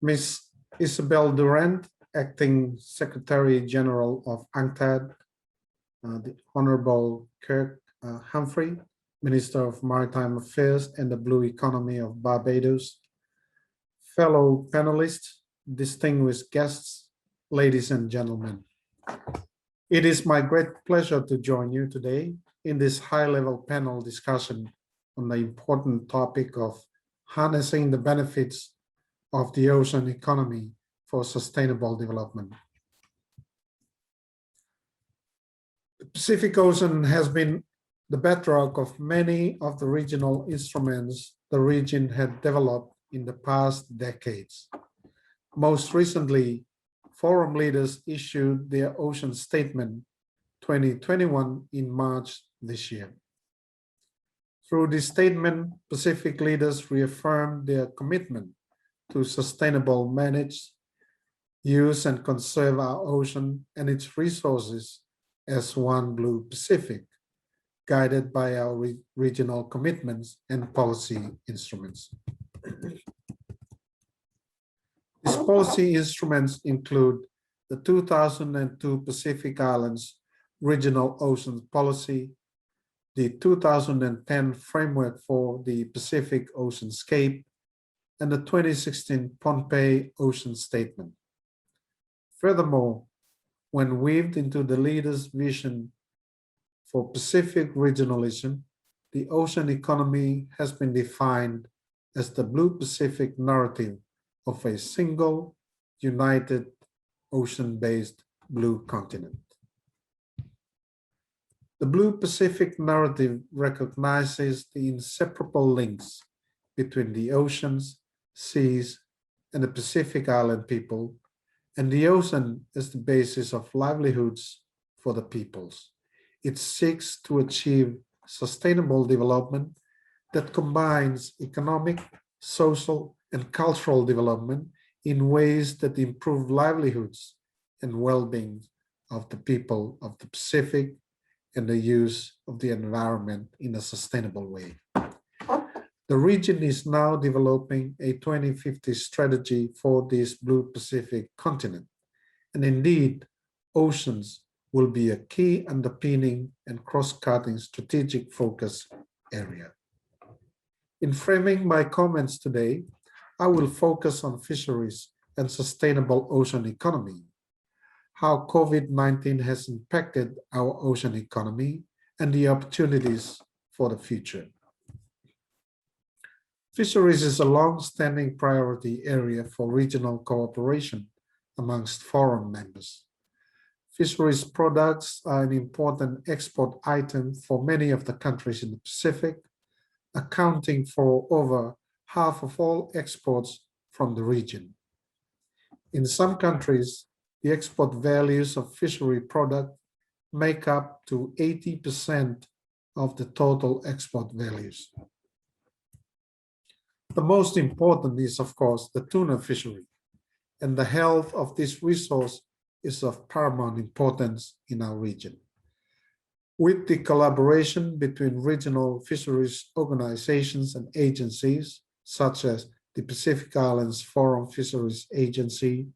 Ms. Isabel Durant, Acting Secretary General of UNCTAD, the Honorable Kirk Humphrey, Minister of Maritime Affairs and the Blue Economy of Barbados, fellow panelists, distinguished guests, ladies and gentlemen. It is my great pleasure to join you today in this high-level panel discussion on the important topic of harnessing the benefits of the ocean economy for sustainable development. The Pacific Ocean has been the bedrock of many of the regional instruments the region had developed in the past decades. Most recently, Forum leaders issued their Ocean Statement 2021 in March this year. Through this statement, Pacific leaders reaffirmed their commitment to sustainable manage, use, and conserve our ocean and its resources as one Blue Pacific, guided by our regional commitments and policy instruments. These policy instruments include the 2002 Pacific Islands Regional Ocean Policy, the 2010 Framework for the Pacific Oceanscape, and the 2016 Pohnpei Ocean Statement. Furthermore, when weaved into the leaders' vision for Pacific regionalism, the ocean economy has been defined as the Blue Pacific narrative of a single, united, ocean-based blue continent. The Blue Pacific narrative recognizes the inseparable links between the oceans, seas, and the Pacific Island people, and the ocean is the basis of livelihoods for the peoples. It seeks to achieve sustainable development that combines economic, social, and cultural development in ways that improve livelihoods and well-being of the people of the Pacific and the use of the environment in a sustainable way. The region is now developing a 2050 strategy for this Blue Pacific continent. And indeed, oceans will be a key underpinning and cross-cutting strategic focus area. In framing my comments today, I will focus on fisheries and sustainable ocean economy, how COVID-19 has impacted our ocean economy, and the opportunities for the future. Fisheries is a long-standing priority area for regional cooperation amongst forum members. Fisheries products are an important export item for many of the countries in the Pacific, accounting for over half of all exports from the region. In some countries, the export values of fishery products make up to 80% of the total export values. The most important is, of course, the tuna fishery, and the health of this resource is of paramount importance in our region. With the collaboration between regional fisheries organizations and agencies, such as the Pacific Islands Forum Fisheries Agency,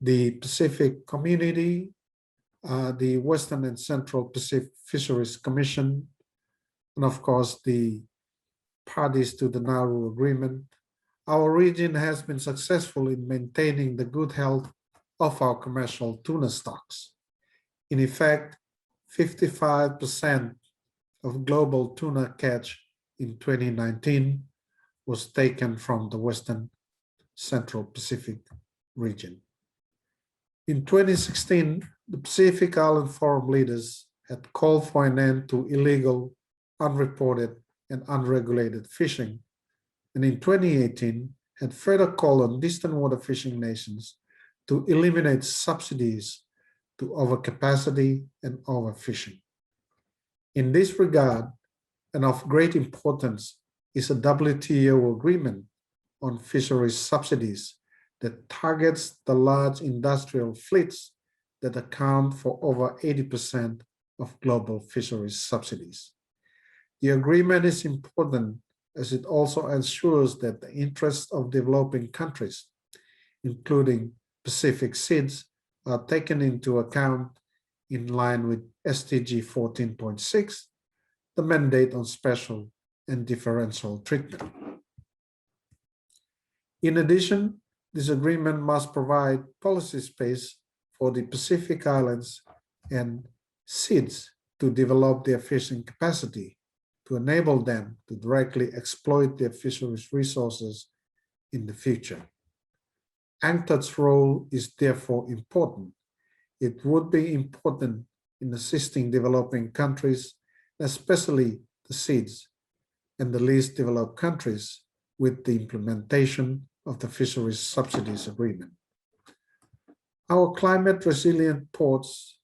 the Pacific Community, the Western and Central Pacific Fisheries Commission, and of course the parties to the Nauru Agreement, our region has been successful in maintaining the good health of our commercial tuna stocks. In effect, 55% of global tuna catch in 2019 was taken from the Western Central Pacific region. In 2016, the Pacific Island Forum leaders had called for an end to illegal, unreported, and unregulated fishing, and in 2018 had further called on distant water fishing nations to eliminate subsidies to overcapacity and overfishing. In this regard, and of great importance, is a WTO agreement on fisheries subsidies that targets the large industrial fleets that account for over 80% of global fisheries subsidies. The agreement is important as it also ensures that the interests of developing countries including Pacific SIDS, are taken into account in line with SDG 14.6, the mandate on special and differential treatment. In addition, this agreement must provide policy space for the Pacific Islands and SIDS to develop their fishing capacity to enable them to directly exploit their fisheries resources in the future. UNCTAD's role is therefore important. It would be important in assisting developing countries, especially the SIDS and the least developed countries, with the implementation of the Fisheries Subsidies Agreement. Our climate resilient ports,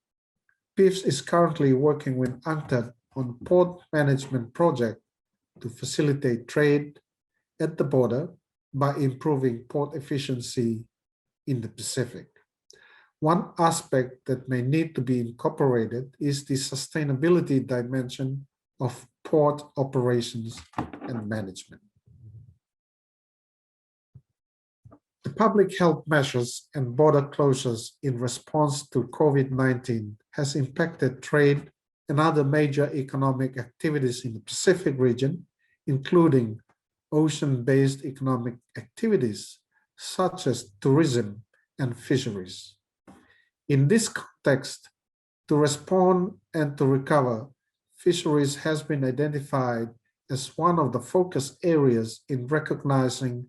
PIFS is currently working with UNCTAD on port management project to facilitate trade at the border by improving port efficiency in the Pacific. One aspect that may need to be incorporated is the sustainability dimension of port operations and management. The public health measures and border closures in response to COVID-19 has impacted trade and other major economic activities in the Pacific region, including ocean-based economic activities such as tourism and fisheries. In this context, to respond and to recover, fisheries has been identified as one of the focus areas in recognizing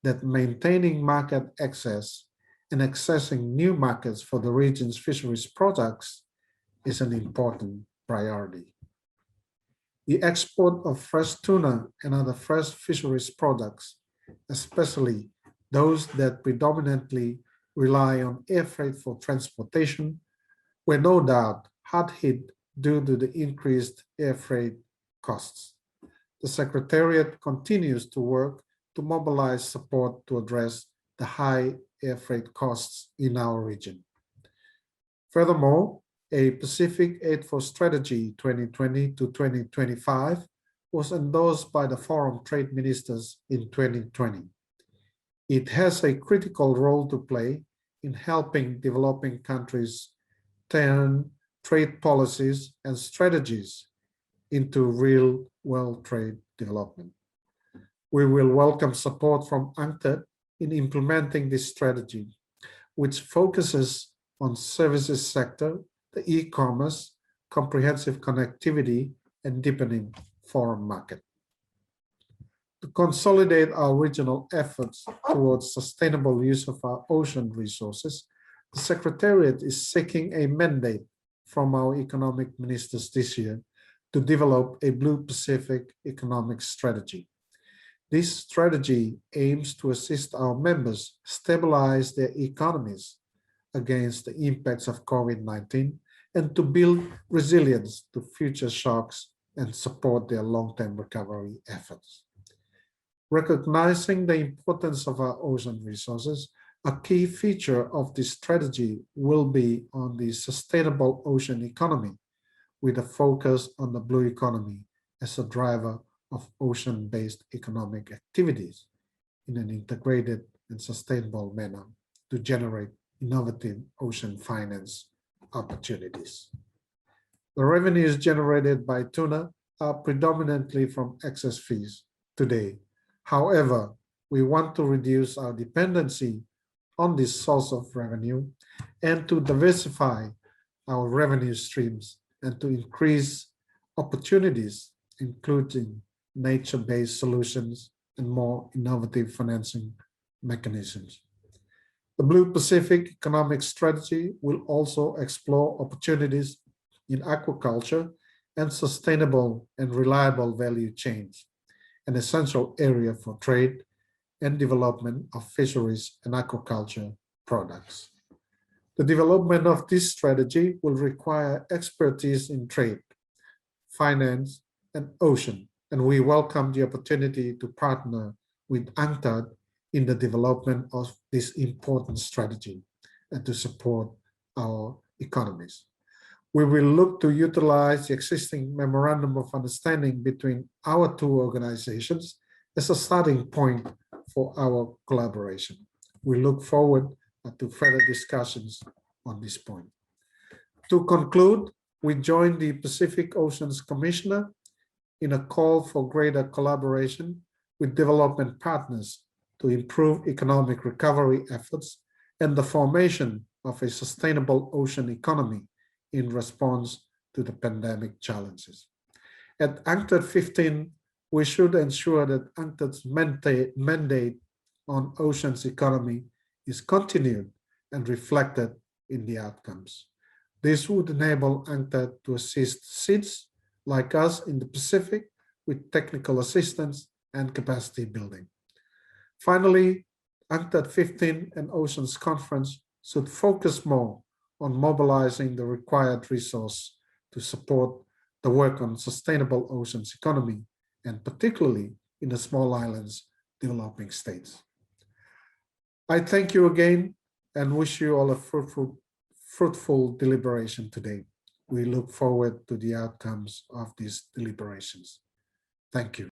that maintaining market access and accessing new markets for the region's fisheries products is an important priority. The export of fresh tuna and other fresh fisheries products, especially those that predominantly rely on air freight for transportation, were no doubt hard hit due to the increased air freight costs. The Secretariat continues to work to mobilize support to address the high air freight costs in our region. Furthermore, a Pacific Aid for Strategy 2020 to 2025 was endorsed by the Forum Trade Ministers in 2020. It has a critical role to play in helping developing countries turn trade policies and strategies into real world trade development. We will welcome support from UNCTAD in implementing this strategy, which focuses on services sector, the e-commerce, comprehensive connectivity, and deepening foreign market. To consolidate our regional efforts towards sustainable use of our ocean resources, the Secretariat is seeking a mandate from our economic ministers this year to develop a Blue Pacific economic strategy. This strategy aims to assist our members stabilize their economies against the impacts of COVID-19 and to build resilience to future shocks and support their long-term recovery efforts. Recognizing the importance of our ocean resources, a key feature of this strategy will be on the sustainable ocean economy, with a focus on the blue economy as a driver of ocean-based economic activities in an integrated and sustainable manner to generate innovative ocean finance opportunities. The revenues generated by tuna are predominantly from excess fees today. However, we want to reduce our dependency on this source of revenue and to diversify our revenue streams and to increase opportunities, including nature-based solutions and more innovative financing mechanisms. The Blue Pacific Economic Strategy will also explore opportunities in aquaculture and sustainable and reliable value chains, an essential area for trade and development of fisheries and aquaculture products. The development of this strategy will require expertise in trade, finance, and ocean, and we welcome the opportunity to partner with UNCTAD in the development of this important strategy and to support our economies. We will look to utilize the existing Memorandum of Understanding between our two organizations as a starting point for our collaboration. We look forward to further discussions on this point. To conclude, we join the Pacific Oceans Commissioner in a call for greater collaboration with development partners to improve economic recovery efforts and the formation of a sustainable ocean economy in response to the pandemic challenges. At UNCTAD 15, we should ensure that UNCTAD's mandate on oceans economy is continued and reflected in the outcomes. This would enable UNCTAD to assist SIDS like us in the Pacific with technical assistance and capacity building. Finally, UNCTAD 15 and Oceans Conference should focus more on mobilizing the required resource to support the work on sustainable oceans economy, and particularly in the small islands developing states. I thank you again and wish you all a fruitful deliberation today. We look forward to the outcomes of these deliberations. Thank you.